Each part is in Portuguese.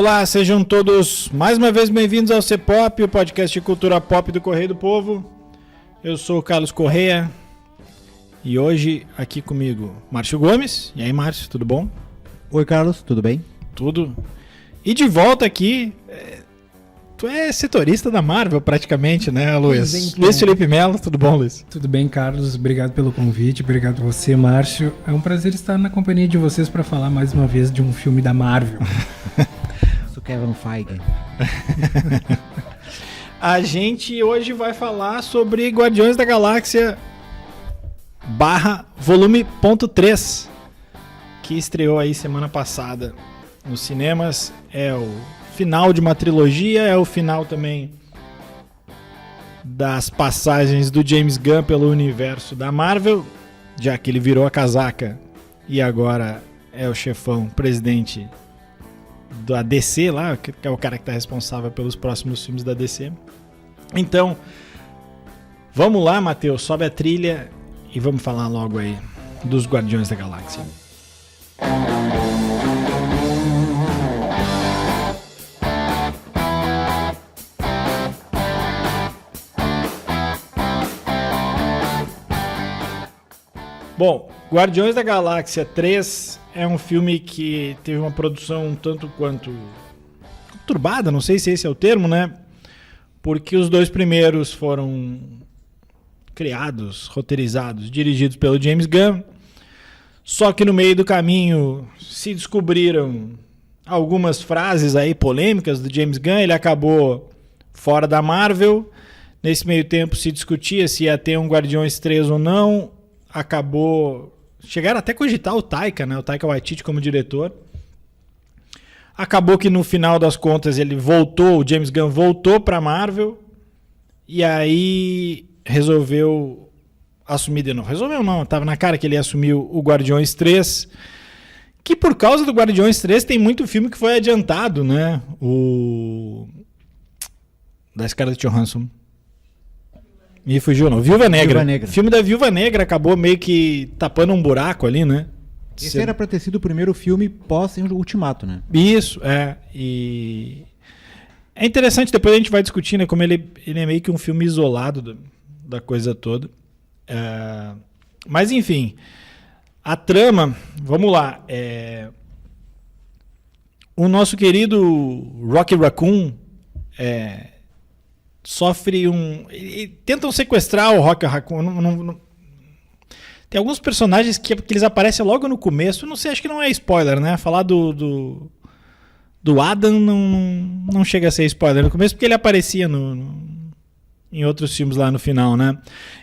Olá, sejam todos mais uma vez bem-vindos ao C-Pop, o podcast de cultura pop do Correio do Povo. Eu sou o Carlos Correia e hoje aqui comigo Márcio Gomes. E aí, Márcio, tudo bom? Oi, Carlos, tudo bem? Tudo. E de volta aqui, tu é setorista da Marvel praticamente, né, Luiz? Então. Luiz Felipe Melo, tudo bom, Luiz? Tudo bem, Carlos, obrigado pelo convite, obrigado a você, Márcio. É um prazer estar na companhia de vocês para falar mais uma vez de um filme da Marvel. Sou Kevin Feige. A gente hoje vai falar sobre Guardiões da Galáxia volume ponto 3, que estreou aí semana passada nos cinemas. É o final de uma trilogia, é o final também das passagens do James Gunn pelo universo da Marvel, já que ele virou a casaca e agora é o chefão, presidente da DC lá, que é o cara que está responsável pelos próximos filmes da DC. Então, vamos lá, Matheus, sobe a trilha e vamos falar logo aí dos Guardiões da Galáxia. Bom, Guardiões da Galáxia 3 é um filme que teve uma produção um tanto quanto conturbada, não sei se esse é o termo, né? Porque os dois primeiros foram criados, roteirizados, dirigidos pelo James Gunn. Só que no meio do caminho se descobriram algumas frases aí polêmicas do James Gunn. Ele acabou fora da Marvel. Nesse meio tempo se discutia se ia ter um Guardiões 3 ou não. Chegaram até a cogitar o Taika, né? O Taika Waititi como diretor. Acabou que no final das contas o James Gunn voltou para a Marvel e aí resolveu assumir de novo. Resolveu não, estava na cara que ele assumiu o Guardiões 3, que por causa do Guardiões 3 tem muito filme que foi adiantado, né? Da Scarlett Johansson. Me fugiu, não. Viúva Negra. O filme da Viúva Negra acabou meio que tapando um buraco ali, né? Esse era pra ter sido o primeiro filme pós-Ultimato, né? Isso, é. E é interessante, depois a gente vai discutir, né? Como ele é meio que um filme isolado da coisa toda. Mas, enfim, a trama, vamos lá. O nosso querido Rocky Raccoon sofre tentam sequestrar o Rocky Raccoon. Tem alguns personagens que eles aparecem logo no começo. Não sei, acho que não é spoiler, né? Falar do Adam não chega a ser spoiler no começo, porque ele aparecia em outros filmes lá no final, né?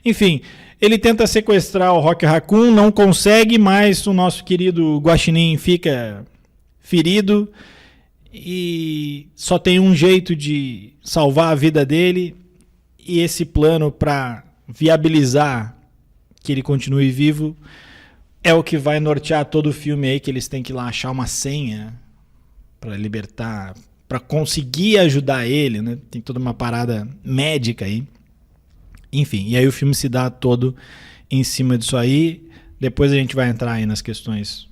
Enfim, ele tenta sequestrar o Rocky Raccoon, não consegue, mas o nosso querido Guaxinim fica ferido e só tem um jeito de salvar a vida dele, e esse plano para viabilizar que ele continue vivo é o que vai nortear todo o filme aí, que eles têm que ir lá achar uma senha para libertar, para conseguir ajudar ele, né? Tem toda uma parada médica aí. Enfim, e aí o filme se dá todo em cima disso aí. Depois a gente vai entrar aí nas questões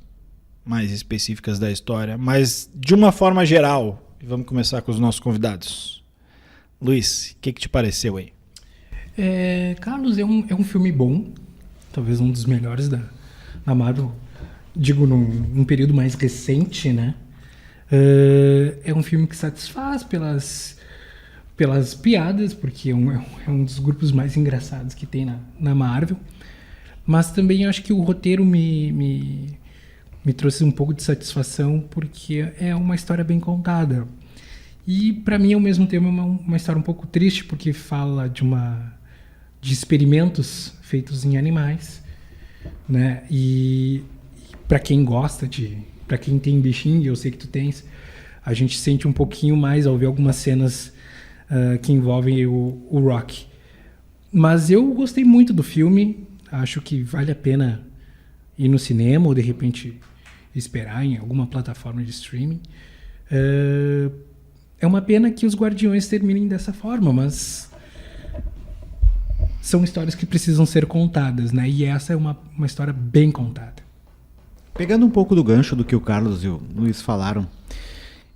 mais específicas da história, mas de uma forma geral, vamos começar com os nossos convidados. Luiz, o que te pareceu aí? Carlos, é um filme bom, talvez um dos melhores da Marvel, digo num período mais recente, né? É um filme que satisfaz pelas piadas, porque é um dos grupos mais engraçados que tem na Marvel, mas também acho que o roteiro me trouxe um pouco de satisfação, porque é uma história bem contada. E para mim, ao mesmo tempo, é uma história um pouco triste, porque fala de experimentos feitos em animais, né? E para quem gosta para quem tem bichinho, eu sei que tu tens, a gente sente um pouquinho mais ao ver algumas cenas que envolvem o Rocky. Mas eu gostei muito do filme, acho que vale a pena ir no cinema ou de repente esperar em alguma plataforma de streaming. É uma pena que os Guardiões terminem dessa forma, mas são histórias que precisam ser contadas, né? E essa é uma história bem contada. Pegando um pouco do gancho do que o Carlos e o Luiz falaram,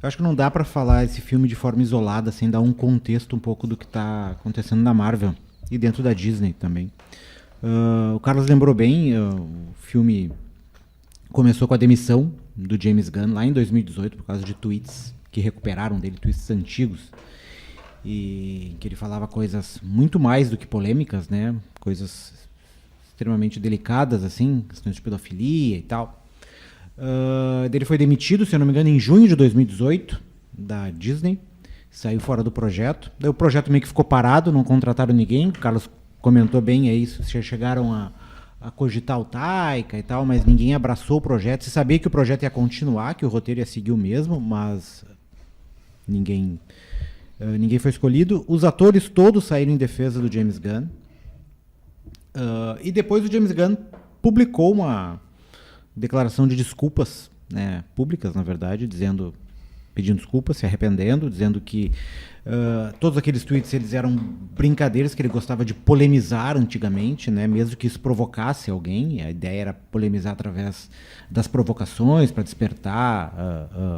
Eu acho que não dá pra falar esse filme de forma isolada, sem dar um contexto um pouco do que tá acontecendo na Marvel e dentro da Disney também. O Carlos lembrou bem, o filme começou com a demissão do James Gunn lá em 2018 por causa de tweets que recuperaram dele, tweets antigos, e em que ele falava coisas muito mais do que polêmicas, né? Coisas extremamente delicadas, assim, questões de pedofilia e tal. Ele foi demitido, se eu não me engano, em junho de 2018 da Disney, saiu fora do projeto. Daí o projeto meio que ficou parado, não contrataram ninguém. O Carlos comentou bem, é isso, chegaram a cogitar o Taika e tal, mas ninguém abraçou o projeto. Se sabia que o projeto ia continuar, que o roteiro ia seguir o mesmo, mas ninguém foi escolhido. Os atores todos saíram em defesa do James Gunn. E depois o James Gunn publicou uma declaração de desculpas, né, públicas, na verdade, pedindo desculpas, se arrependendo, dizendo que todos aqueles tweets eles eram brincadeiras, que ele gostava de polemizar antigamente, né, mesmo que isso provocasse alguém. A ideia era polemizar através das provocações para despertar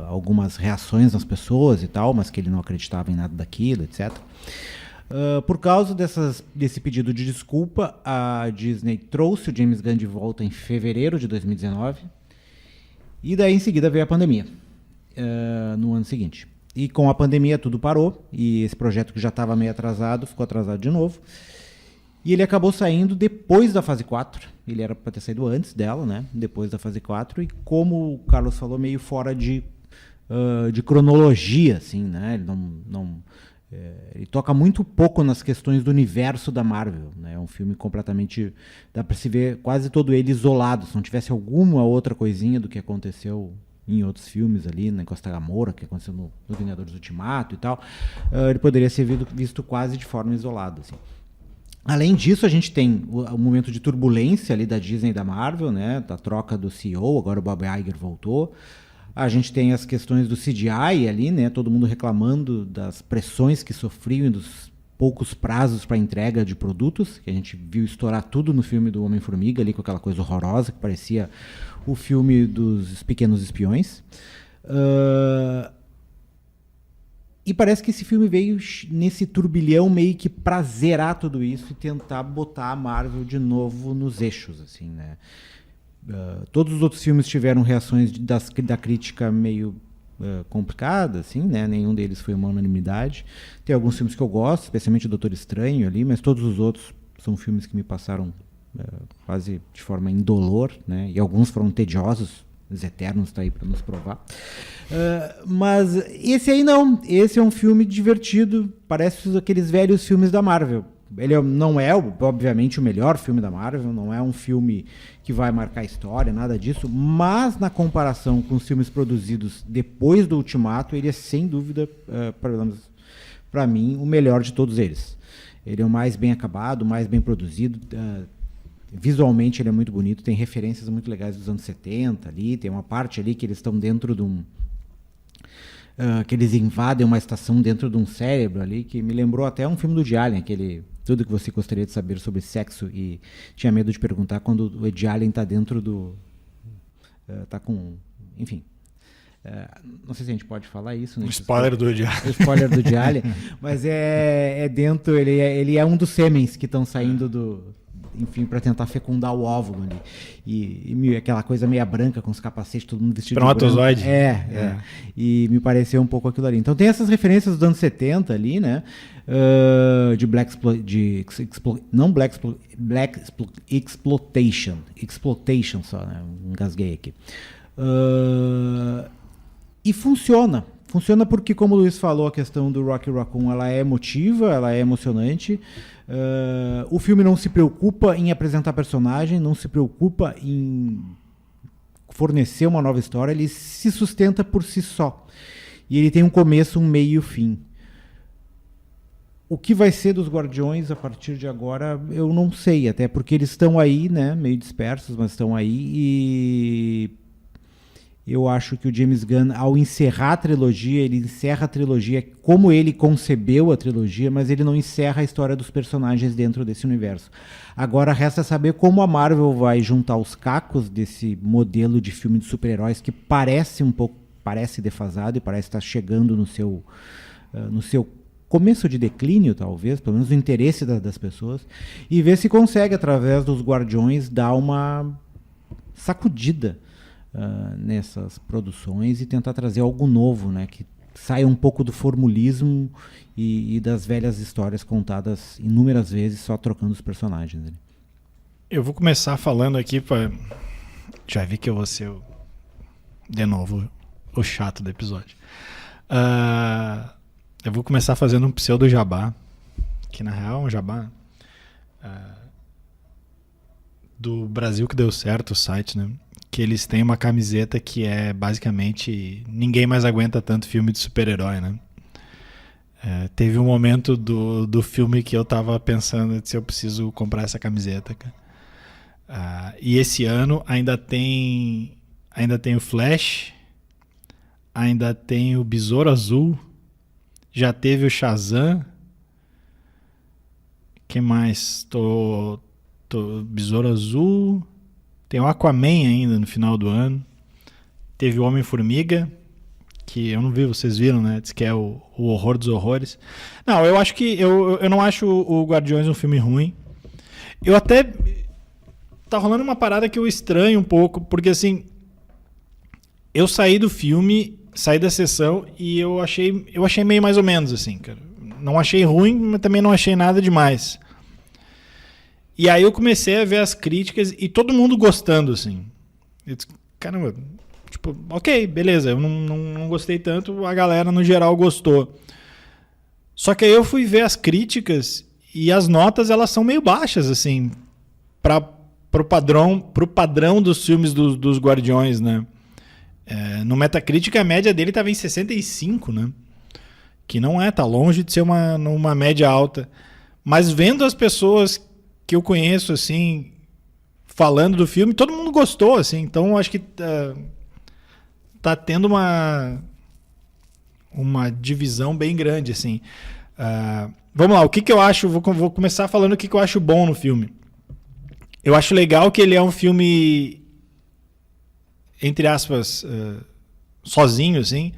algumas reações nas pessoas e tal, mas que ele não acreditava em nada daquilo, etc. Por causa desse pedido de desculpa, a Disney trouxe o James Gunn de volta em fevereiro de 2019 e daí em seguida veio a pandemia, no ano seguinte. E com a pandemia tudo parou e esse projeto que já estava meio atrasado ficou atrasado de novo. E ele acabou saindo depois da fase 4. Ele era para ter saído antes dela, né? Depois da fase 4. E como o Carlos falou, meio fora de cronologia, assim, né? Ele ele toca muito pouco nas questões do universo da Marvel, né? É um filme completamente... Dá para se ver quase todo ele isolado. Se não tivesse alguma outra coisinha do que aconteceu em outros filmes ali, na Costa Gamora, que aconteceu no Vingadores Ultimato e tal, ele poderia ser visto quase de forma isolada, assim. Além disso, a gente tem o momento de turbulência ali da Disney e da Marvel, né? Da troca do CEO, agora o Bob Iger voltou. A gente tem as questões do CGI ali, né? Todo mundo reclamando das pressões que sofriam e dos poucos prazos para entrega de produtos, que a gente viu estourar tudo no filme do Homem-Formiga ali, com aquela coisa horrorosa que parecia o filme dos Pequenos Espiões. E parece que esse filme veio nesse turbilhão meio que pra zerar tudo isso e tentar botar a Marvel de novo nos eixos, assim, né? Todos os outros filmes tiveram reações da crítica meio complicadas, assim, né? Nenhum deles foi uma unanimidade. Tem alguns filmes que eu gosto, especialmente o Doutor Estranho ali, mas todos os outros são filmes que me passaram quase de forma indolor, né? E alguns foram tediosos. Os Eternos está aí para nos provar. Mas esse aí não. Esse é um filme divertido. Parece aqueles velhos filmes da Marvel. Ele não é, obviamente, o melhor filme da Marvel. Não é um filme que vai marcar a história, nada disso. Mas, na comparação com os filmes produzidos depois do Ultimato, ele é, sem dúvida, para mim, o melhor de todos eles. Ele é o mais bem acabado, o mais bem produzido. Visualmente ele é muito bonito, tem referências muito legais dos anos 70 ali, tem uma parte ali que eles estão dentro de que eles invadem uma estação dentro de um cérebro ali, que me lembrou até um filme do Woody Allen, aquele Tudo que Você Gostaria de Saber sobre Sexo e Tinha Medo de Perguntar, quando o Woody Allen está dentro do... tá com... enfim... não sei se a gente pode falar isso. Né? Um spoiler do Woody Allen. O spoiler do Woody Allen, mas é dentro... Ele é um dos sêmens que estão saindo do... enfim, para tentar fecundar o óvulo ali. E aquela coisa meia branca, com os capacetes, todo mundo vestido de branco. Espermatozoide. E me pareceu um pouco aquilo ali. Então tem essas referências dos anos 70 ali, né? Black Exploitation. Exploitation só, né? Engasguei aqui. E funciona. Funciona porque, como o Luiz falou, a questão do Rocky Raccoon, ela é emotiva, ela é emocionante. O filme não se preocupa em apresentar personagem, não se preocupa em fornecer uma nova história, ele se sustenta por si só. E ele tem um começo, um meio e um fim. O que vai ser dos Guardiões a partir de agora, eu não sei, até porque eles estão aí, né, meio dispersos, mas estão aí, e eu acho que o James Gunn, ao encerrar a trilogia, ele encerra a trilogia como ele concebeu a trilogia, mas ele não encerra a história dos personagens dentro desse universo. Agora resta saber como a Marvel vai juntar os cacos desse modelo de filme de super-heróis que parece um pouco parece defasado e parece estar chegando no seu começo de declínio, talvez, pelo menos no interesse das pessoas, e ver se consegue, através dos Guardiões, dar uma sacudida nessas produções e tentar trazer algo novo, né, que saia um pouco do formulismo e das velhas histórias contadas inúmeras vezes só trocando os personagens. Né? Eu vou começar falando aqui já vi que eu vou ser de novo o chato do episódio. Eu vou começar fazendo um pseudo jabá, que na real é um jabá do Brasil que deu certo, o site, né? Que eles têm uma camiseta que é basicamente ninguém mais aguenta tanto filme de super-herói, né? Teve um momento do filme que eu tava pensando se eu preciso comprar essa camiseta, cara. E esse ano ainda tem o Flash, ainda tem o Besouro Azul, já teve o Shazam. Que mais? Besouro Azul. Tem o Aquaman ainda no final do ano. Teve o Homem-Formiga, que eu não vi, vocês viram, né? Diz que é o horror dos horrores. Não, eu acho que eu não acho o Guardiões um filme ruim. Eu até tá rolando uma parada que eu estranho um pouco, porque assim, eu saí do filme, saí da sessão e eu achei meio mais ou menos assim, cara. Não achei ruim, mas também não achei nada demais. E aí eu comecei a ver as críticas e todo mundo gostando, assim. Eu disse, caramba, tipo, ok, beleza, eu não gostei tanto, a galera no geral gostou. Só que aí eu fui ver as críticas e as notas, elas são meio baixas, assim, pro padrão dos filmes dos Guardiões, né? No Metacritic a média dele estava em 65, né? Que não tá longe de ser uma média alta. Mas vendo as pessoas que eu conheço, assim, falando do filme, todo mundo gostou, assim, então acho que tá tendo uma divisão bem grande, assim. Vamos lá, o que eu acho, vou começar falando o que eu acho bom no filme. Eu acho legal que ele é um filme, entre aspas, sozinho, assim,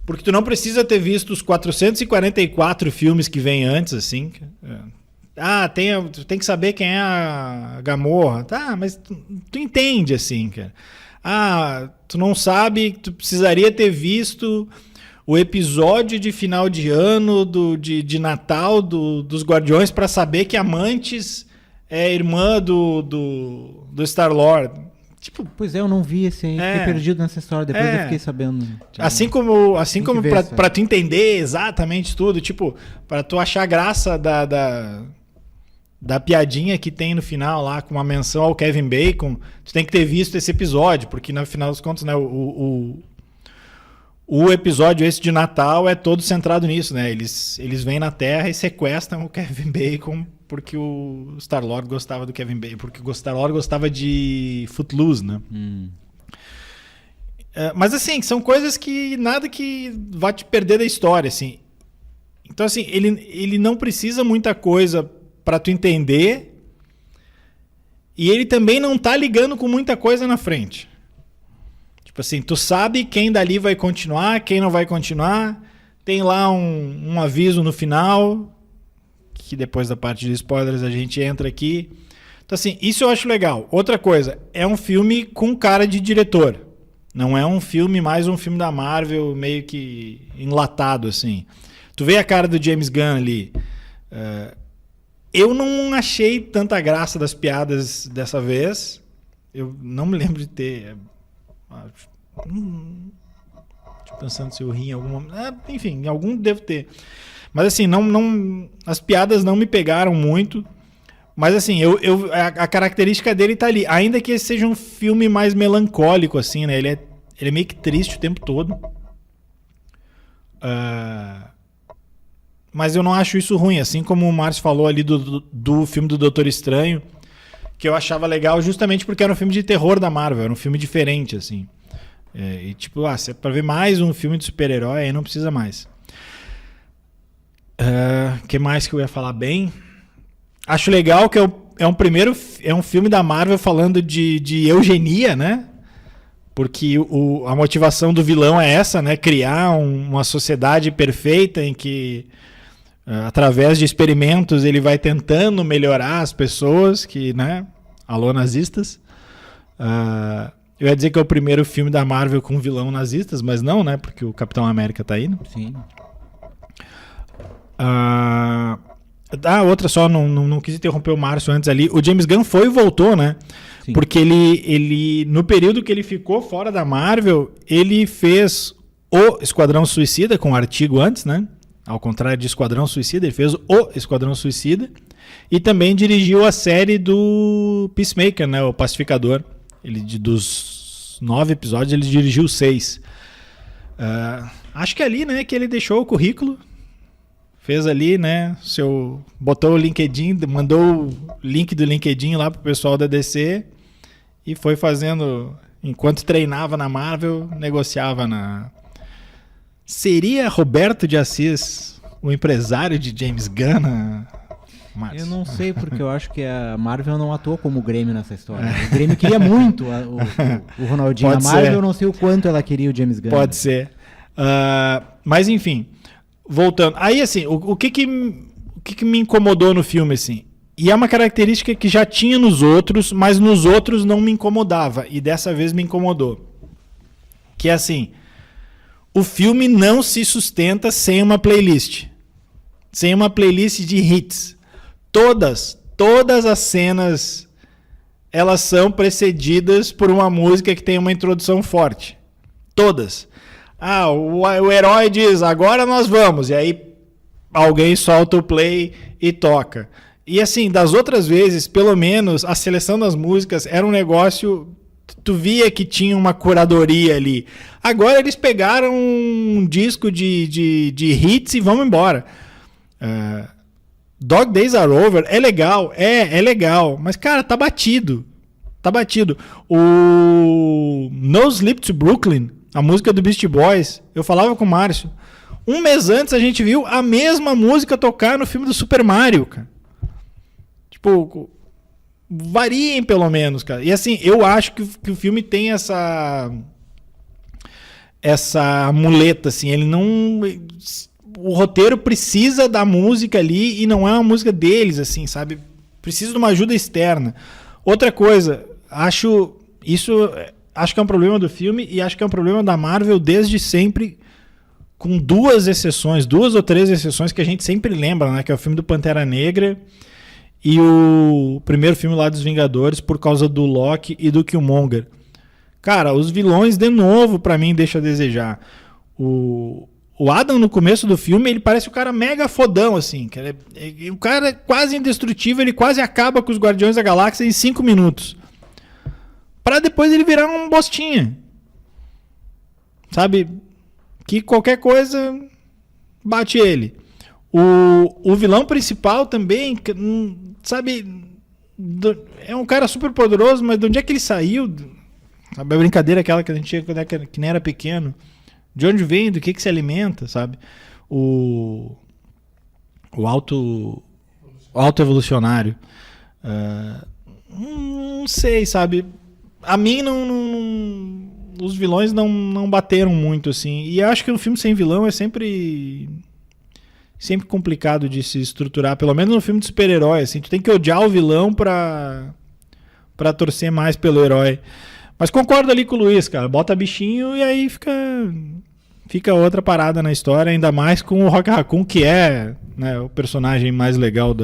porque tu não precisa ter visto os 444 filmes que vem antes, assim. Tu tem que saber quem é a Gamorra. Tá, mas tu entende, assim, cara. Tu não sabe, tu precisaria ter visto o episódio de final de ano de Natal dos Guardiões para saber que a Mantis é irmã do Star-Lord. Tipo, pois eu não vi esse aí, fiquei perdido nessa história, depois eu fiquei sabendo. Assim como pra tu entender exatamente tudo, tipo, pra tu achar graça da piadinha que tem no final lá, com uma menção ao Kevin Bacon, tu tem que ter visto esse episódio, porque no final dos contos, né, o episódio esse de Natal é todo centrado nisso, né? Eles vêm na Terra e sequestram o Kevin Bacon porque o Star-Lord gostava do Kevin Bacon, porque o Star-Lord gostava de Footloose, né? Mas assim, são coisas que nada que vai te perder da história, assim. Então assim, ele não precisa muita coisa para tu entender e ele também não tá ligando com muita coisa na frente. Tipo assim, tu sabe quem dali vai continuar, quem não vai continuar, tem lá um aviso no final, que depois da parte de spoilers a gente entra aqui. Então assim, isso eu acho legal. Outra coisa, é um filme com cara de diretor. Não é um filme, mais um filme da Marvel meio que enlatado, assim. Tu vê a cara do James Gunn ali. Eu não achei tanta graça das piadas dessa vez. Eu não me lembro de ter... Tô pensando se eu ri em algum... enfim, algum devo ter. Mas assim, as piadas não me pegaram muito. Mas assim, a característica dele tá ali. Ainda que esse seja um filme mais melancólico, assim, né? Ele é meio que triste o tempo todo. Mas eu não acho isso ruim. Assim como o Márcio falou ali do filme do Doutor Estranho, que eu achava legal justamente porque era um filme de terror da Marvel. Era um filme diferente, assim. E tipo, se é pra ver mais um filme de super-herói, aí não precisa mais. Que mais que eu ia falar bem? Acho legal que é um filme da Marvel falando de eugenia, né? Porque a motivação do vilão é essa, né? Criar uma sociedade perfeita em que, através de experimentos, ele vai tentando melhorar as pessoas que, né? Alô, nazistas. Eu ia dizer que é o primeiro filme da Marvel com vilão nazistas, mas não, né? Porque o Capitão América tá aí, né? Sim. Outra só, não quis interromper o Márcio antes ali. O James Gunn foi e voltou, né? Sim. Porque ele, no período que ele ficou fora da Marvel, ele fez o Esquadrão Suicida, com o artigo antes, né? Ao contrário de Esquadrão Suicida, ele fez o Esquadrão Suicida. E também dirigiu a série do Peacemaker, né? O Pacificador. Dos 9 episódios, ele dirigiu 6. Acho que é ali, né, que ele deixou o currículo. Fez ali, né, botou o LinkedIn, mandou o link do LinkedIn lá pro pessoal da DC e foi fazendo, enquanto treinava na Marvel, negociava na... Seria Roberto de Assis o empresário de James Gunn? Eu não sei, porque eu acho que a Marvel não atuou como o Grêmio nessa história. O Grêmio queria muito o Ronaldinho. Pode a Marvel, ser. eu não sei o quanto ela queria o James Gunn. Pode ser. Mas enfim, voltando. Aí assim, o que me incomodou no filme, assim? E é uma característica que já tinha nos outros, mas nos outros não me incomodava. E dessa vez me incomodou. Que é assim, o filme não se sustenta sem uma playlist. Sem uma playlist de hits. Todas as cenas, elas são precedidas por uma música que tem uma introdução forte. Todas. O herói diz, agora nós vamos. E aí alguém solta o play e toca. E assim, das outras vezes, pelo menos, a seleção das músicas era um negócio... Tu via que tinha uma curadoria ali. Agora eles pegaram um disco de hits e vamos embora. Dog Days Are Over é legal, é legal, mas cara, tá batido. O No Sleep to Brooklyn, a música do Beastie Boys, eu falava com o Márcio, um mês antes a gente viu a mesma música tocar no filme do Super Mario, cara. Tipo, variem pelo menos, cara. E assim, eu acho que o filme tem essa muleta, assim, ele não... O roteiro precisa da música ali e não é uma música deles, assim, sabe? Precisa de uma ajuda externa. Outra coisa, acho que é um problema do filme e acho que é um problema da Marvel desde sempre, com 2 ou 3 exceções que a gente sempre lembra, né? Que é o filme do Pantera Negra e o primeiro filme lá dos Vingadores, por causa do Loki e do Killmonger. Cara, os vilões, de novo, pra mim, deixa a desejar. O Adam, no começo do filme, ele parece um cara mega fodão, assim. O cara é quase indestrutível, ele quase acaba com os Guardiões da Galáxia em 5 minutos. Pra depois ele virar um bostinha. Sabe? Que qualquer coisa bate ele. O vilão principal também, sabe? É um cara super poderoso, mas de onde é que ele saiu? Sabe, a brincadeira aquela que a gente tinha que nem era pequeno. De onde vem, do que se alimenta, sabe? O auto-evolucionário. Não sei, sabe? A mim, os vilões não bateram muito, assim. E acho que um filme sem vilão é sempre complicado de se estruturar. Pelo menos no filme de super-herói, assim. Tu tem que odiar o vilão pra torcer mais pelo herói. Mas concordo ali com o Luiz, cara. Bota bichinho e aí fica outra parada na história, ainda mais com o Rock Raccoon, que é, né, o personagem mais legal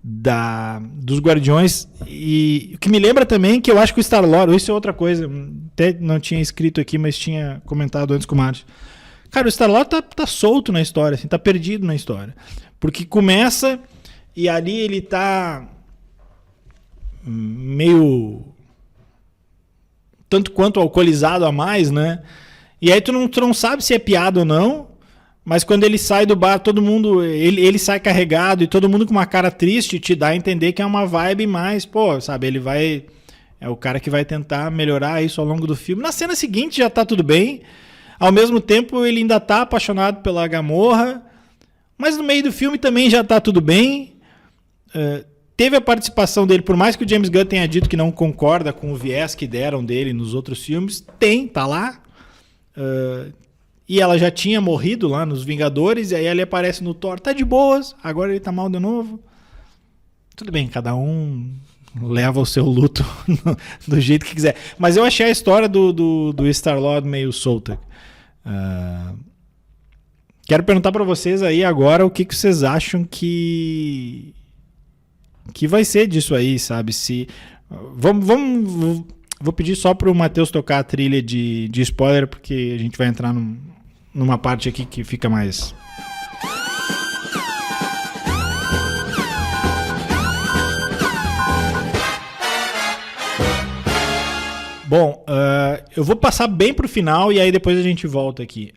dos Guardiões. E o que me lembra também que eu acho que o Star-Lord, isso é outra coisa, até não tinha escrito aqui, mas tinha comentado antes com o Márcio. Cara, o Star-Lord tá solto na história, assim, tá perdido na história. Porque começa e ali ele tá meio... tanto quanto alcoolizado a mais, né? E aí tu não sabe se é piada ou não, mas quando ele sai do bar, todo mundo, ele sai carregado e todo mundo com uma cara triste, te dá a entender que é uma vibe mais, pô, sabe, ele vai... É o cara que vai tentar melhorar isso ao longo do filme. Na cena seguinte já tá tudo bem, ao mesmo tempo ele ainda tá apaixonado pela Gamorra, mas no meio do filme também já tá tudo bem. teve a participação dele, por mais que o James Gunn tenha dito que não concorda com o viés que deram dele nos outros filmes, tá lá. E ela já tinha morrido lá nos Vingadores, e aí ele aparece no Thor, tá de boas, agora ele tá mal de novo. Tudo bem, cada um leva o seu luto do jeito que quiser. Mas eu achei a história do Star-Lord meio solta. Quero perguntar pra vocês aí agora o que vocês acham que vai ser disso aí, sabe? Vou pedir só pro Matheus tocar a trilha de spoiler, porque a gente vai entrar numa parte aqui que fica mais... Bom, eu vou passar bem pro final e aí depois a gente volta aqui.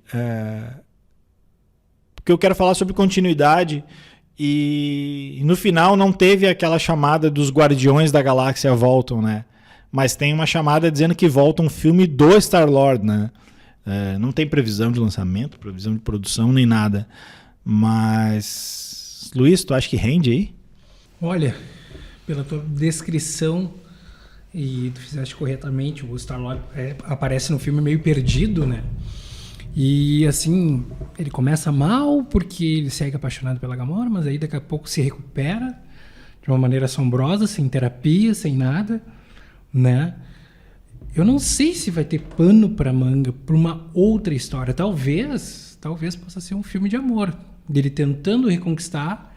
Porque eu quero falar sobre continuidade e no final não teve aquela chamada dos Guardiões da Galáxia voltam, né? Mas tem uma chamada dizendo que volta um filme do Star-Lord, né? Não tem previsão de lançamento, previsão de produção, nem nada. Mas, Luiz, tu acha que rende aí? Olha, pela tua descrição, e tu fizeste corretamente, o Star-Lord aparece no filme meio perdido, né? E assim, ele começa mal porque ele segue apaixonado pela Gamora, mas aí daqui a pouco se recupera de uma maneira assombrosa, sem terapia, sem nada, né? Eu não sei se vai ter pano para manga para uma outra história. Talvez possa ser um filme de amor, dele tentando reconquistar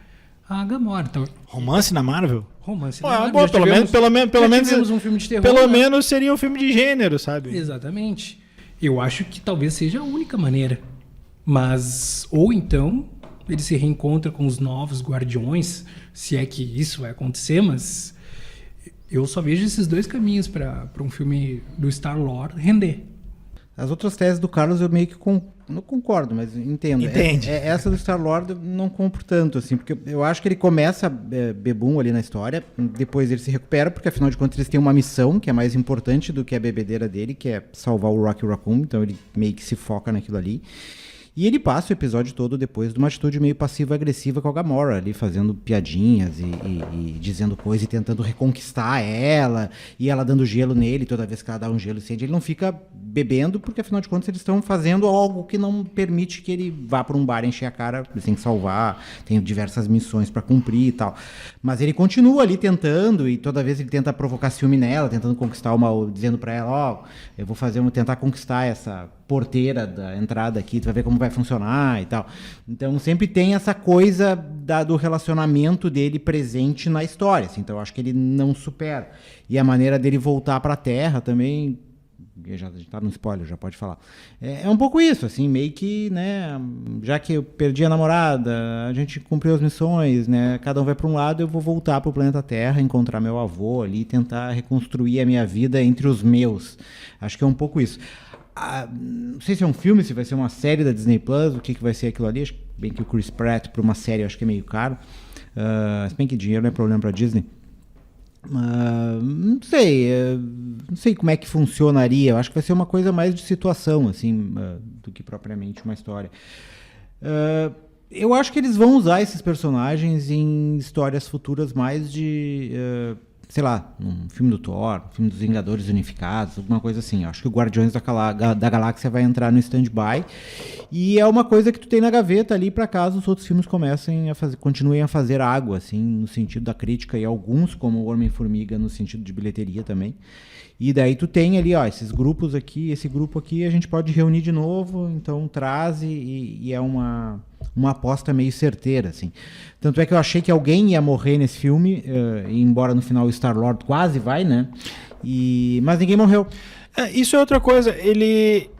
a Gamora. Então, romance na Marvel? Romance na Marvel. Boa, pelo menos um filme de terror. Pelo menos seria um filme de gênero, sabe? Exatamente. Eu acho que talvez seja a única maneira. Mas, ou então, ele se reencontra com os novos Guardiões, se é que isso vai acontecer, mas eu só vejo esses dois caminhos para um filme do Star-Lord render. As outras teses do Carlos eu meio que não concordo, mas entendo. Entende. Essa do Star-Lord eu não compro tanto, assim, porque eu acho que ele começa bebum ali na história, depois ele se recupera, porque afinal de contas eles têm uma missão que é mais importante do que a bebedeira dele, que é salvar o Rocket Raccoon, então ele meio que se foca naquilo ali. E ele passa o episódio todo depois de uma atitude meio passiva-agressiva com a Gamora, ali fazendo piadinhas e dizendo coisas e tentando reconquistar ela, e ela dando gelo nele, toda vez que ela dá um gelo incende, ele não fica bebendo, porque afinal de contas eles estão fazendo algo que não permite que ele vá para um bar encher a cara, eles têm que salvar, tem diversas missões para cumprir e tal. Mas ele continua ali tentando, e toda vez ele tenta provocar ciúme nela, tentando conquistar dizendo para ela, eu vou tentar conquistar essa porteira da entrada aqui, tu vai ver como vai funcionar e tal. Então sempre tem essa coisa do relacionamento dele presente na história, assim. Então eu acho que ele não supera. E a maneira dele voltar pra Terra também, já tá no spoiler, já pode falar. É um pouco isso, assim, meio que, né, já que eu perdi a namorada, a gente cumpriu as missões, né, cada um vai para um lado, eu vou voltar pro planeta Terra, encontrar meu avô ali, tentar reconstruir a minha vida entre os meus. Acho que é um pouco isso. Não sei se é um filme, se vai ser uma série da Disney Plus, o que vai ser aquilo ali. Acho bem que o Chris Pratt para uma série eu acho que é meio caro. Se bem que dinheiro não é problema para Disney. Não sei como é que funcionaria. Eu acho que vai ser uma coisa mais de situação, assim, do que propriamente uma história. Eu acho que eles vão usar esses personagens em histórias futuras mais de... sei lá, um filme do Thor, um filme dos Vingadores Unificados, alguma coisa assim. Eu acho que o Guardiões da Galáxia vai entrar no stand-by. E é uma coisa que tu tem na gaveta ali para caso os outros filmes continuem a fazer água, assim, no sentido da crítica, e alguns, como o Homem-Formiga, no sentido de bilheteria também. E daí tu tem ali, esses grupos aqui, esse grupo aqui a gente pode reunir de novo, então traz e é uma aposta meio certeira, assim. Tanto é que eu achei que alguém ia morrer nesse filme, embora no final o Star-Lord quase vai, né? Mas ninguém morreu. Isso é outra coisa, ele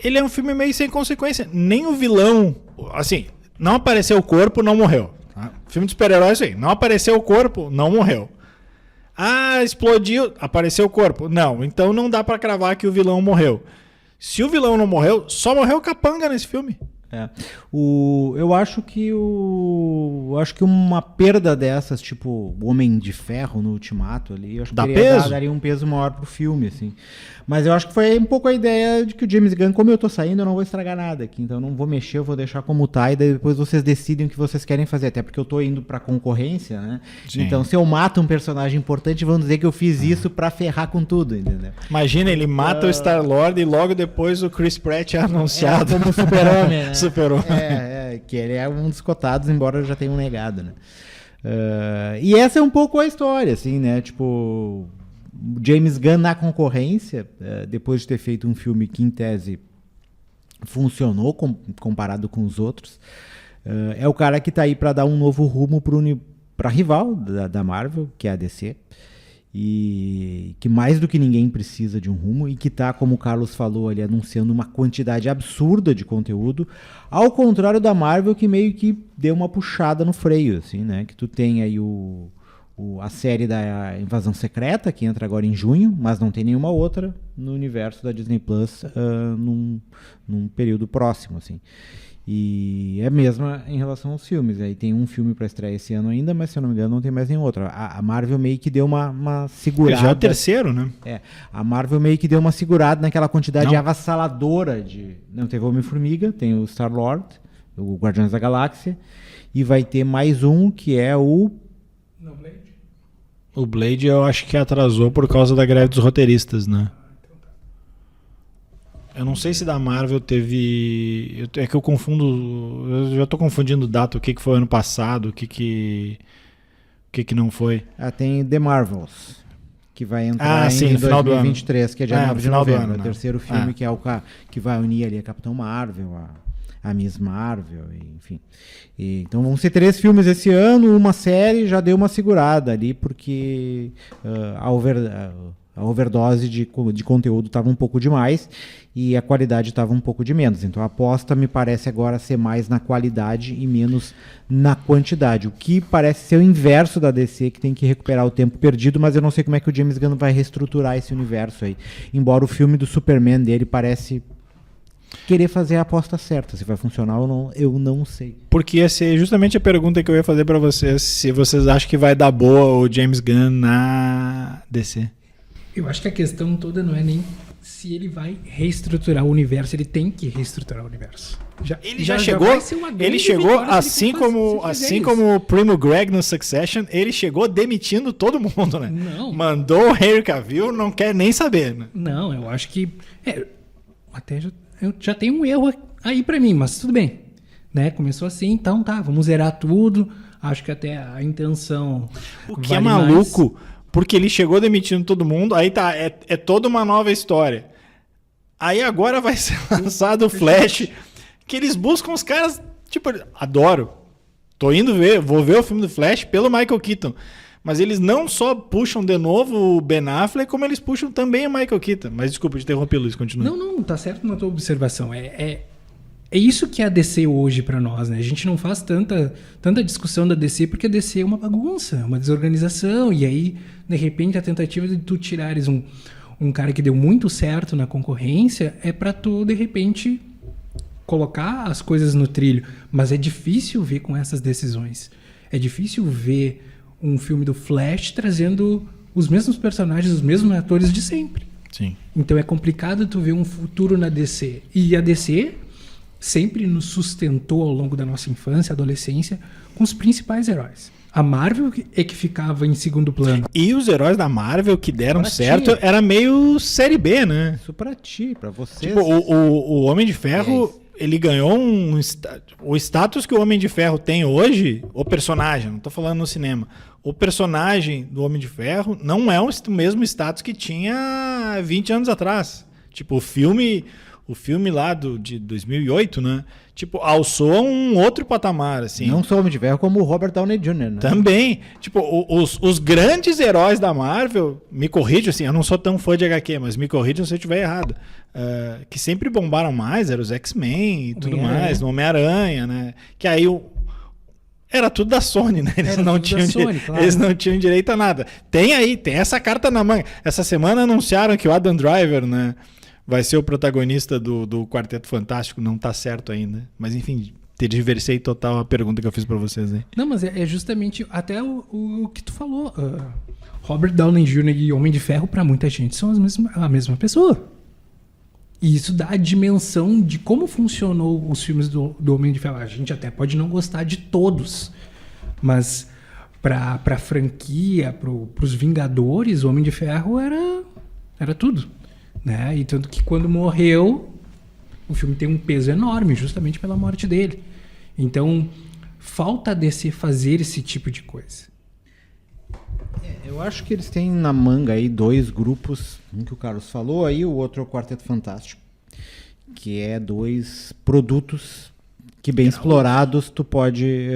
é um filme meio sem consequência. Nem o vilão, assim, não apareceu o corpo, não morreu. Tá? Filme de super-herói, isso aí. Não apareceu o corpo, não morreu. Explodiu, apareceu o corpo. Não, então não dá pra cravar que o vilão morreu. Se o vilão não morreu, só morreu o Capanga nesse filme. Eu acho que uma perda dessas, tipo o Homem de Ferro no Ultimato ali, eu acho que daria um peso maior pro filme, assim. Mas eu acho que foi um pouco a ideia de que o James Gunn, como eu tô saindo, eu não vou estragar nada aqui, então eu não vou mexer, eu vou deixar como tá, e daí depois vocês decidem o que vocês querem fazer, até porque eu tô indo pra concorrência, né? Sim. Então se eu mato um personagem importante, vão dizer que eu fiz isso pra ferrar com tudo, entendeu? Imagina, ele mata o Star-Lord e logo depois o Chris Pratt é anunciado como Super-Homem, né? Super-Homem. Que ele é um dos cotados, embora já tenha um negado, né? E essa é um pouco a história, assim, né? Tipo, James Gunn na concorrência, depois de ter feito um filme que, em tese, funcionou comparado com os outros, é o cara que tá aí para dar um novo rumo para rival da Marvel, que é a DC, e que mais do que ninguém precisa de um rumo, e que tá, como o Carlos falou ali, anunciando uma quantidade absurda de conteúdo, ao contrário da Marvel, que meio que deu uma puxada no freio, assim, né? Que tu tem aí a série da Invasão Secreta, que entra agora em junho, mas não tem nenhuma outra no universo da Disney Plus num período próximo, assim. E é mesmo em relação aos filmes. Aí tem um filme para estrear esse ano ainda, mas se eu não me engano não tem mais nenhum outro. A Marvel meio que deu uma segurada. Já é o terceiro, né? A Marvel meio que deu uma segurada naquela quantidade avassaladora de... Não, teve o Homem-Formiga, tem o Star-Lord, o Guardiões da Galáxia, e vai ter mais um que é o... Não, Blade? O Blade eu acho que atrasou por causa da greve dos roteiristas, né? Eu não sei se da Marvel teve... É que eu confundo... Eu já tô confundindo data, o que foi ano passado, o que não foi. Tem The Marvels, que vai entrar em 2023, que é dia 9 de novembro. É o terceiro filme que é o que vai unir ali a Capitão Marvel, a Miss Marvel, enfim. Então vão ser 3 filmes esse ano, uma série já deu uma segurada ali, porque a overdose de conteúdo estava um pouco demais e a qualidade estava um pouco de menos. Então a aposta me parece agora ser mais na qualidade e menos na quantidade, o que parece ser o inverso da DC, que tem que recuperar o tempo perdido, mas eu não sei como é que o James Gunn vai reestruturar esse universo aí. Embora o filme do Superman dele parece querer fazer a aposta certa. Se vai funcionar ou não, eu não sei. Porque essa é justamente a pergunta que eu ia fazer para vocês, se vocês acham que vai dar boa o James Gunn na DC. Eu acho que a questão toda não é nem se ele vai reestruturar o universo, ele tem que reestruturar o universo. Ele já chegou assim como o Primo Greg no Succession, ele chegou demitindo todo mundo, né? Não. Mandou o Henry Cavill, não quer nem saber, né? Não, eu acho que até já tem um erro aí pra mim, mas tudo bem, né? Começou assim, então tá, vamos zerar tudo. Acho que até a intenção o que vale é maluco mais. Porque ele chegou demitindo todo mundo, aí tá, é toda uma nova história. Aí agora vai ser lançado o Flash, que eles buscam os caras, tipo, adoro. Vou ver o filme do Flash pelo Michael Keaton. Mas eles não só puxam de novo o Ben Affleck, como eles puxam também o Michael Keaton. Mas desculpa, te interrompi, Luiz, continua. Não, tá certo na tua observação. É isso que é a DC hoje pra nós, né? A gente não faz tanta discussão da DC porque a DC é uma bagunça, uma desorganização. E aí, de repente, a tentativa de tu tirares um cara que deu muito certo na concorrência é pra tu, de repente, colocar as coisas no trilho. Mas é difícil ver com essas decisões. É difícil ver um filme do Flash trazendo os mesmos personagens, os mesmos atores de sempre. Sim. Então é complicado tu ver um futuro na DC. E a DC sempre nos sustentou ao longo da nossa infância, adolescência, com os principais heróis. A Marvel é que ficava em segundo plano. E os heróis da Marvel que deram certo era meio série B, né? Isso pra ti, pra você. Tipo, o Homem de Ferro, ele ganhou o status que o Homem de Ferro tem hoje, o personagem, não tô falando no cinema. O personagem do Homem de Ferro não é o mesmo status que tinha 20 anos atrás. Tipo, o filme lá de 2008, né? Tipo, alçou um outro patamar, assim. Não só o Homem de Ferro, como o Robert Downey Jr., né? Também. Tipo, os grandes heróis da Marvel, me corrijam, assim, eu não sou tão fã de HQ, mas me corrijam se eu estiver errado. Que sempre bombaram mais, eram os X-Men e tudo mais, no Homem-Aranha, né? Que aí era tudo da Sony, né? Eles não tinham direito a nada. Tem essa carta na manga. Essa semana anunciaram que o Adam Driver, né, vai ser o protagonista do Quarteto Fantástico, não tá certo ainda. Mas enfim, tergiversei total a pergunta que eu fiz pra vocês aí. Não, mas é justamente até o que tu falou. Robert Downey Jr. e Homem de Ferro, pra muita gente, são a mesma pessoa. E isso dá a dimensão de como funcionou os filmes do Homem de Ferro. A gente até pode não gostar de todos, mas pra franquia, pros Vingadores, o Homem de Ferro era tudo. Né? E tanto que quando morreu, o filme tem um peso enorme, justamente pela morte dele. Então, falta DC fazer esse tipo de coisa. Eu acho que eles têm na manga aí 2 grupos, um que o Carlos falou aí, o outro é o Quarteto Fantástico, que é 2 produtos que bem explorados tu pode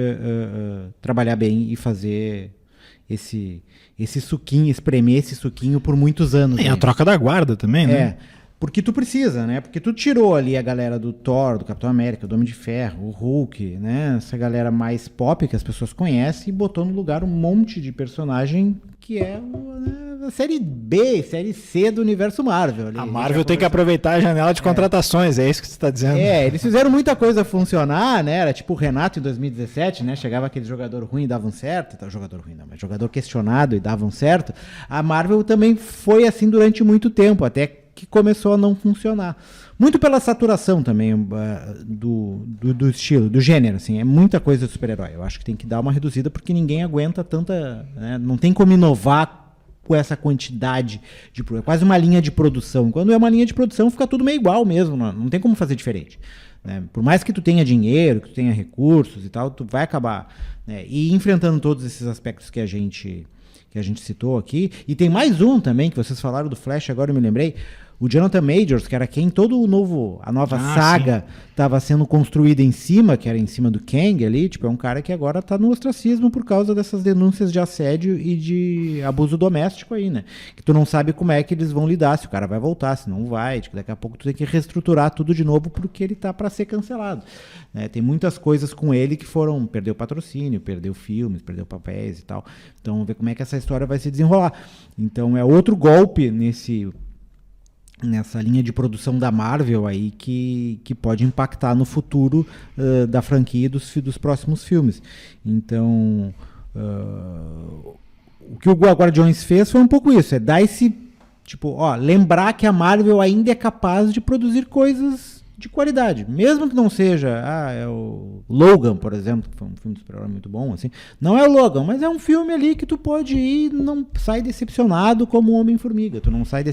trabalhar bem e fazer esse suquinho, espremer esse suquinho por muitos anos. É a troca da guarda também, né? É, porque tu precisa, né? Porque tu tirou ali a galera do Thor, do Capitão América, do Homem de Ferro, o Hulk, né? Essa galera mais pop que as pessoas conhecem e botou no lugar um monte de personagem que é a série B, série C do universo Marvel. Ali. A Marvel tem que aproveitar a janela de contratações, é isso que você está dizendo. Eles fizeram muita coisa funcionar, né? Era tipo o Renato em 2017, né? Chegava aquele jogador ruim e davam certo. Jogador ruim não, mas jogador questionado e davam certo. A Marvel também foi assim durante muito tempo, até que começou a não funcionar. Muito pela saturação também do estilo, do gênero, assim. É muita coisa de super-herói. Eu acho que tem que dar uma reduzida porque ninguém aguenta tanta... Né? Não tem como inovar com essa quantidade de... É quase uma linha de produção. Quando é uma linha de produção, fica tudo meio igual mesmo. Não tem como fazer diferente. Né? Por mais que tu tenha dinheiro, que tu tenha recursos e tal, tu vai acabar... Né? E enfrentando todos esses aspectos que a gente citou aqui. E tem mais um também, que vocês falaram do Flash, agora eu me lembrei. O Jonathan Majors, que era quem a nova saga estava sendo construída em cima, que era em cima do Kang ali, tipo, é um cara que agora tá no ostracismo por causa dessas denúncias de assédio e de abuso doméstico aí, né? Que tu não sabe como é que eles vão lidar, se o cara vai voltar, se não vai, tipo, daqui a pouco tu tem que reestruturar tudo de novo porque ele tá para ser cancelado. Né? Tem muitas coisas com ele que perdeu patrocínio, perdeu filmes, perdeu papéis e tal. Então vamos ver como é que essa história vai se desenrolar. Então é outro golpe nessa linha de produção da Marvel aí que pode impactar no futuro da franquia e dos próximos filmes. Então, o que o Guardiões fez foi um pouco isso, é dar esse, tipo, lembrar que a Marvel ainda é capaz de produzir coisas de qualidade, mesmo que não seja é o Logan, por exemplo, que foi um filme de super-herói muito bom, assim. Não é o Logan, mas é um filme ali que tu pode ir e não sai decepcionado como o Homem-Formiga, tu não sai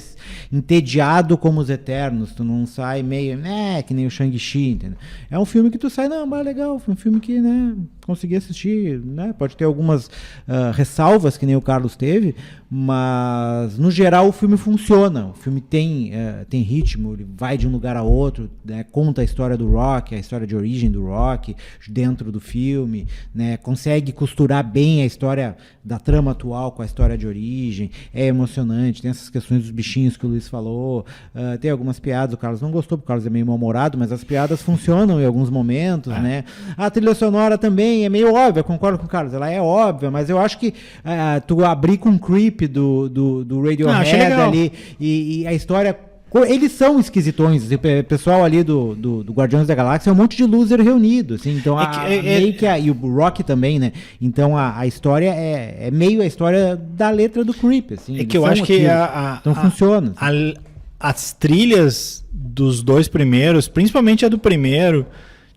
entediado como os Eternos, tu não sai meio, que nem o Shang-Chi, entendeu? É um filme que tu sai, legal, foi um filme que, né, consegui assistir, né, pode ter algumas ressalvas que nem o Carlos teve, mas no geral o filme funciona, o filme tem ritmo, ele vai de um lugar a outro, né, conta a história do Rock, a história de origem do Rock dentro do filme, né, consegue costurar bem a história da trama atual com a história de origem, é emocionante, tem essas questões dos bichinhos que o Luiz falou, tem algumas piadas, o Carlos não gostou, porque o Carlos é meio mal-humorado, mas as piadas funcionam em alguns momentos, né, a trilha sonora também é meio óbvia, concordo com o Carlos, ela é óbvia, mas eu acho que tu abrir com Creep do Radiohead ali e a história... Eles são esquisitões, o pessoal ali do Guardiões da Galáxia é um monte de loser reunido, assim, então e o Rock também, né? Então a história é meio a história da letra do Creep, assim. É que eu acho que então funciona. Assim. As trilhas dos 2 primeiros, principalmente a do primeiro,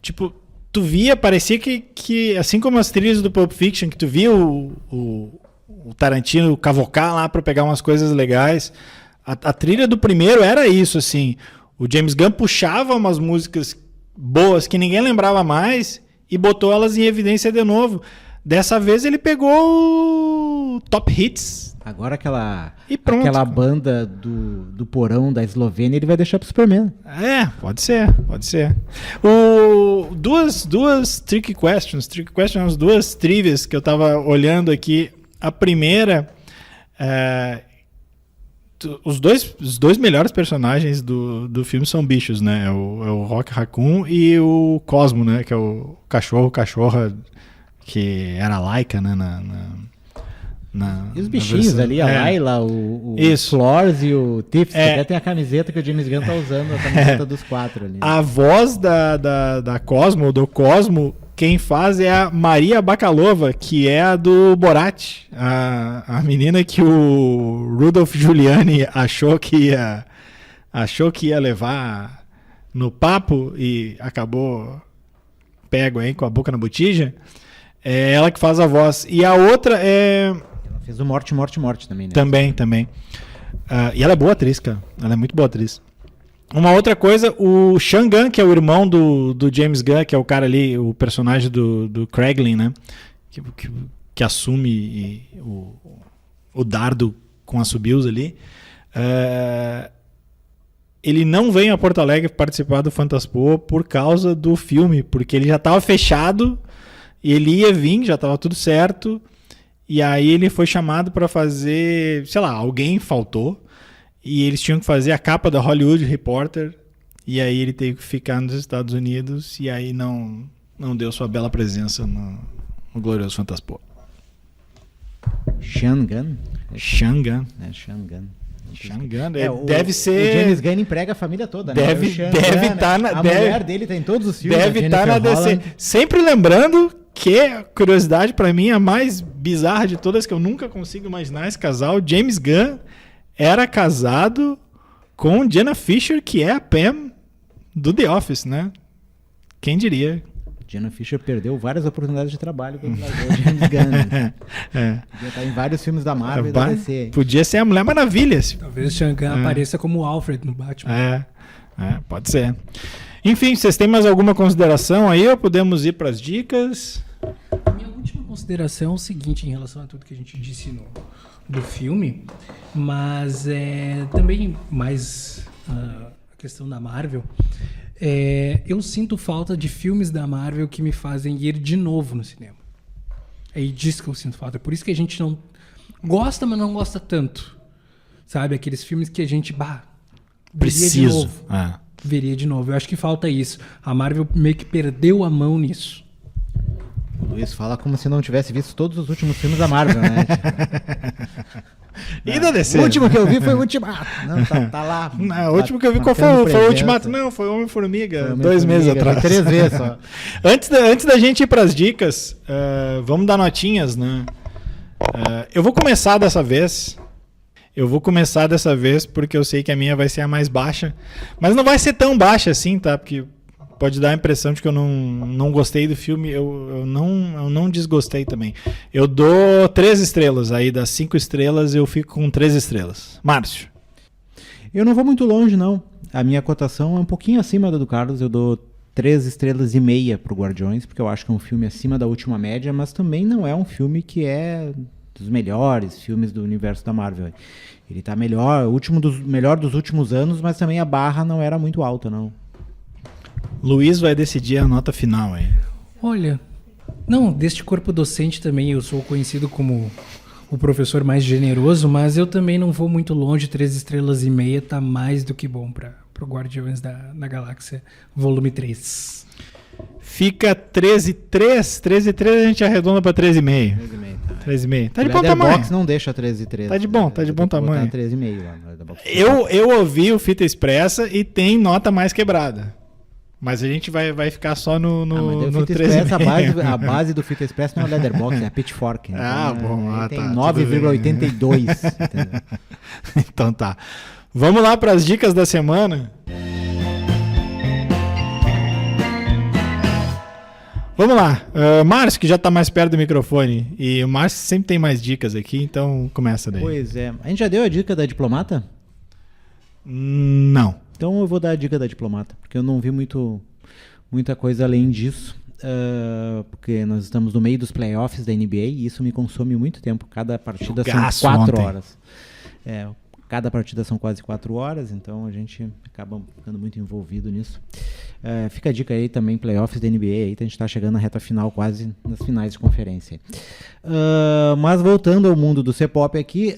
tipo, tu via, parecia que assim como as trilhas do Pulp Fiction, que tu via o Tarantino cavocar lá pra pegar umas coisas legais. A trilha do primeiro era isso, assim. O James Gunn puxava umas músicas boas que ninguém lembrava mais e botou elas em evidência de novo. Dessa vez ele pegou o Top Hits. Agora aquela banda do porão da Eslovênia ele vai deixar pro Superman. Pode ser. Duas trick questions, as 2 trivias que eu tava olhando aqui. A primeira... Os dois melhores personagens do filme são bichos, né? É o Rock Raccoon e o Cosmo, né? Que é o cachorra que era laica, né? E os bichinhos ali, a Layla, o Flores e o Tips, que até tem a camiseta que o James Gunn tá usando, a camiseta dos 4 ali. A voz da Cosmo, do Cosmo, quem faz é a Maria Bakalova, que é a do Borat. A menina que o Rudolph Giuliani achou que ia levar no papo e acabou pego aí com a boca na botija. É ela que faz a voz. E a outra é... Ela fez o Morte também, né? Também. E ela é boa atriz, cara. Ela é muito boa atriz. Uma outra coisa, o Sean Gunn, que é o irmão do James Gunn, que é o cara ali, o personagem do Craiglin, né? Que assume o dardo com assobios ali. Ele não veio a Porto Alegre participar do Fantaspoa por causa do filme, porque ele já estava fechado, ele ia vir, já estava tudo certo, e aí ele foi chamado para fazer, sei lá, alguém faltou, e eles tinham que fazer a capa da Hollywood Reporter, e aí ele teve que ficar nos Estados Unidos, e aí não deu sua bela presença no glorioso Fantaspoa. Sean Gunn? Sean Gunn. Sean Gunn. Deve ser. O James Gunn emprega a família toda, né? Deve estar na. A mulher dele tá em todos os filmes. Deve estar na DC. Sempre lembrando que a curiosidade pra mim, a mais bizarra de todas, que eu nunca consigo imaginar esse casal. James Gunn era casado com Jenna Fischer, que é a Pam do The Office, né? Quem diria? Jenna Fischer perdeu várias oportunidades de trabalho quando largou o James Gunn. Podia estar em vários filmes da Marvel e da DC. Podia ser a Mulher Maravilha. Talvez o Sean Gunn apareça como o Alfred no Batman. Pode ser. Enfim, vocês têm mais alguma consideração aí ou podemos ir para as dicas? A minha última consideração é o seguinte em relação a tudo que a gente disse do filme, mas também mais a questão da Marvel. Eu sinto falta de filmes da Marvel que me fazem ir de novo no cinema. É disso que eu sinto falta. É por isso que a gente não gosta, mas não gosta tanto. Sabe? Aqueles filmes que a gente veria de novo. Eu acho que falta isso. A Marvel meio que perdeu a mão nisso. O Luiz fala como se não tivesse visto todos os últimos filmes da Marvel, né? E da DC? O último que eu vi foi o Ultimato. Não, tá lá. Não, o último que eu vi qual foi o Ultimato? Não, foi Homem-Formiga, 2 meses atrás. 3 vezes só. Antes da gente ir para as dicas, vamos dar notinhas, né? Eu vou começar dessa vez. Porque eu sei que a minha vai ser a mais baixa. Mas não vai ser tão baixa assim, tá? Porque pode dar a impressão de que eu não gostei do filme. Eu não desgostei também. Eu dou 3 estrelas. Aí das 5 estrelas eu fico com 3 estrelas. Márcio. Eu não vou muito longe, não. A minha cotação é um pouquinho acima da do Carlos. Eu dou 3 estrelas e meia pro Guardiões, porque eu acho que é um filme acima da última média, mas também não é um filme que é dos melhores filmes do universo da Marvel. Ele tá melhor dos últimos anos, mas também a barra não era muito alta, não. Luiz vai decidir a nota final aí. Olha, deste corpo docente também eu sou conhecido como o professor mais generoso, mas eu também não vou muito longe. 3 estrelas e meia tá mais do que bom para o Guardiões da Galáxia volume 3. Fica 13,3. 13,3 a gente arredonda para 13,5. 13,5. Tá de bom tamanho. Box não deixa 13,3. Tá de bom tamanho. 13,5 lá. Eu ouvi o Fita Expressa e tem nota mais quebrada. Mas a gente vai ficar só no 13,5. A base do Fita Express não é o Leatherbox, é a Pitchfork. Então, bom. Tem 9,82. Então tá. Vamos lá para as dicas da semana. Vamos lá. Márcio, que já está mais perto do microfone. E o Márcio sempre tem mais dicas aqui, então começa daí. Pois é. A gente já deu a dica da Diplomata? Não. Então eu vou dar a dica da Diplomata, porque eu não vi muita coisa além disso. Porque nós estamos no meio dos playoffs da NBA e isso me consome muito tempo. Cada partida são 4 horas. Cada partida são quase 4 horas, então a gente acaba ficando muito envolvido nisso. Fica a dica aí também, playoffs da NBA, aí a gente está chegando na reta final, quase nas finais de conferência. Mas voltando ao mundo do C-Pop aqui,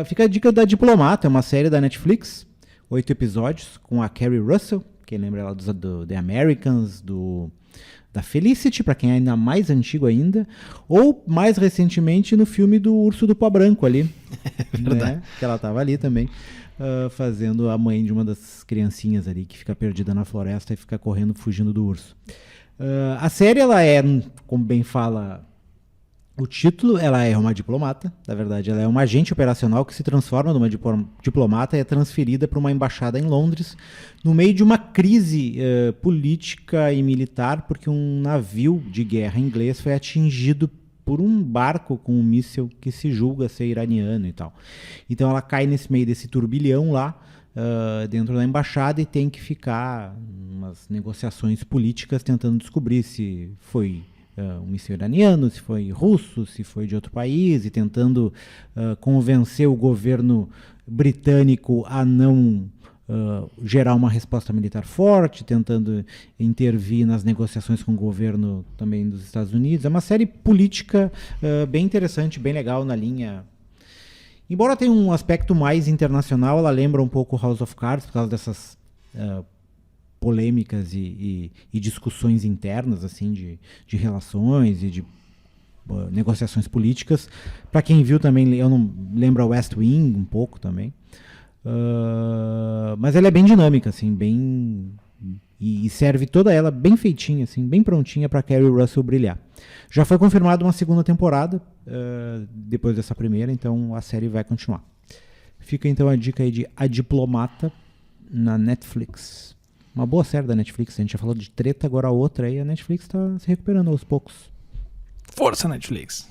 fica a dica da Diplomata, é uma série da Netflix, 8 episódios, com a Kerry Russell, quem lembra ela do The Americans, da Felicity, para quem é ainda mais antigo ainda, ou mais recentemente no filme do Urso do Pó Branco ali. Verdade. Né? Que ela estava ali também, fazendo a mãe de uma das criancinhas ali que fica perdida na floresta e fica correndo, fugindo do urso. A série, ela é, como bem fala o título, ela é uma diplomata. Na verdade, ela é uma agente operacional que se transforma numa diplomata e é transferida para uma embaixada em Londres no meio de uma crise política e militar, porque um navio de guerra inglês foi atingido por um barco com um míssil que se julga ser iraniano e tal. Então ela cai nesse meio desse turbilhão lá, dentro da embaixada, e tem que ficar umas negociações políticas tentando descobrir se foi um míssil iraniano, se foi russo, se foi de outro país, e tentando convencer o governo britânico a não gerar uma resposta militar forte, tentando intervir nas negociações com o governo também dos Estados Unidos. É uma série política bem interessante, bem legal na linha. Embora tenha um aspecto mais internacional, ela lembra um pouco House of Cards, por causa dessas polêmicas e discussões internas, assim, de relações e de negociações políticas. Para quem viu também, eu não lembro a West Wing um pouco também. Mas ela é bem dinâmica, assim, bem, e serve toda ela bem feitinha, assim, bem prontinha para Kerry Russell brilhar. Já foi confirmada uma segunda temporada depois dessa primeira, então a série vai continuar. Fica então a dica aí de A Diplomata na Netflix. Uma boa série da Netflix. A gente já falou de treta, agora a outra aí, a Netflix está se recuperando aos poucos. Força, Netflix.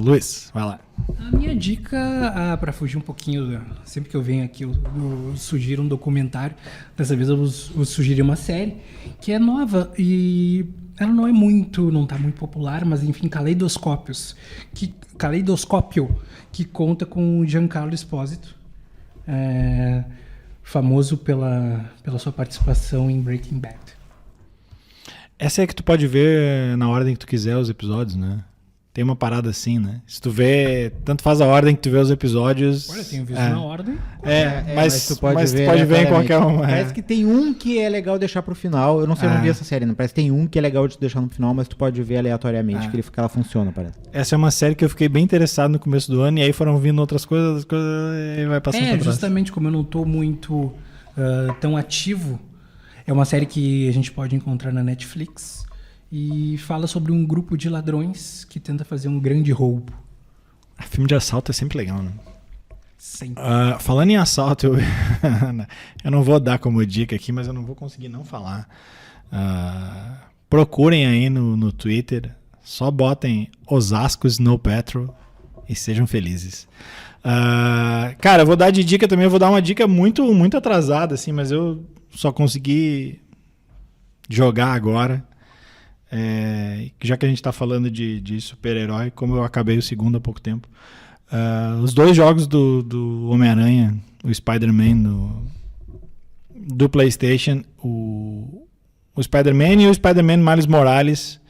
Luiz, vai lá. A minha dica, para fugir um pouquinho, sempre que eu venho aqui eu sugiro um documentário. Dessa vez eu vou sugerir uma série que é nova e ela não está muito popular, mas enfim, Caleidoscópio, que conta com o Giancarlo Esposito, famoso pela sua participação em Breaking Bad. Essa é que tu pode ver na ordem que tu quiser os episódios, né? Tem uma parada assim, né? Se tu vê, tanto faz a ordem que tu vê os episódios. Olha, tenho visto na ordem. Mas tu pode ver em qualquer um. Parece que tem um que é legal deixar pro final. Eu não sei, eu não vi essa série, não. Parece que tem um que é legal de deixar no final, mas tu pode ver aleatoriamente, que ela funciona, parece. Essa é uma série que eu fiquei bem interessado no começo do ano, e aí foram vindo outras coisas e vai passando pra trás. Justamente como eu não tô muito tão ativo, é uma série que a gente pode encontrar na Netflix. E fala sobre um grupo de ladrões que tenta fazer um grande roubo. Filme de assalto é sempre legal, né? Sempre. Falando em assalto, eu não vou dar como dica aqui, mas eu não vou conseguir não falar. Procurem aí no Twitter, só botem Osasco Snow Patrol e sejam felizes. Cara, eu vou dar de dica também, eu vou dar uma dica muito, muito atrasada, assim, mas eu só consegui jogar agora. Já que a gente está falando de super-herói, como eu acabei o segundo há pouco tempo, os dois jogos do Homem-Aranha, o Spider-Man do PlayStation, o Spider-Man e o Spider-Man Miles Morales,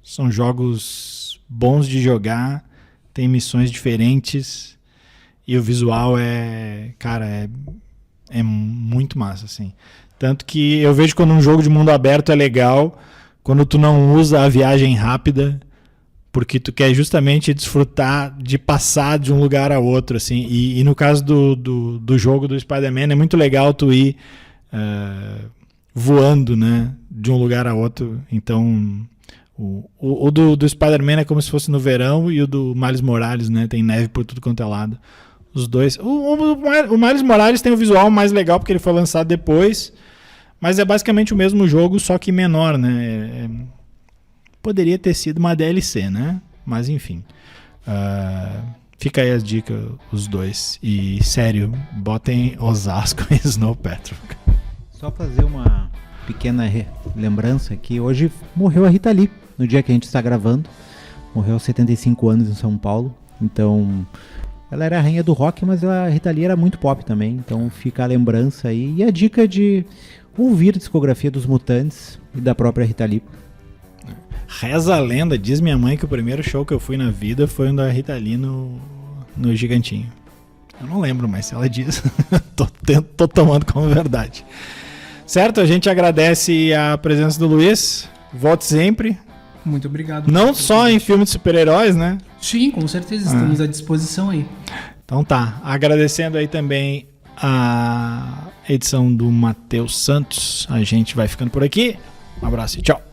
são jogos bons de jogar, tem missões diferentes e o visual é muito massa, assim. Tanto que eu vejo quando um jogo de mundo aberto é legal, quando tu não usa a viagem rápida, porque tu quer justamente desfrutar de passar de um lugar a outro, assim. E no caso do jogo do Spider-Man, é muito legal tu ir voando, né, de um lugar a outro. Então, o do Spider-Man é como se fosse no verão, e o do Miles Morales, né, tem neve por tudo quanto é lado. Os dois. O Miles Morales tem o visual mais legal porque ele foi lançado depois, mas é basicamente o mesmo jogo, só que menor, né? Poderia ter sido uma DLC, né? Mas enfim. Fica aí as dicas, os dois. E sério, botem Osasco e Snow Patrol. Só fazer uma pequena lembrança aqui. Hoje morreu a Rita Lee, no dia que a gente está gravando. Morreu aos 75 anos em São Paulo. Então, ela era a rainha do rock, mas a Rita Lee era muito pop também. Então fica a lembrança aí. E a dica de ouvir a discografia dos Mutantes e da própria Rita Lee. Reza a lenda, diz minha mãe que o primeiro show que eu fui na vida foi o da Rita Lee no Gigantinho. Eu não lembro mais se ela diz. tô tomando como verdade. Certo? A gente agradece a presença do Luiz. Volte sempre. Muito obrigado. Não só em filme de super-heróis, né? Sim, com certeza. Estamos à disposição aí. Então tá. Agradecendo aí também a edição do Matheus Santos. A gente vai ficando por aqui. Um abraço e tchau.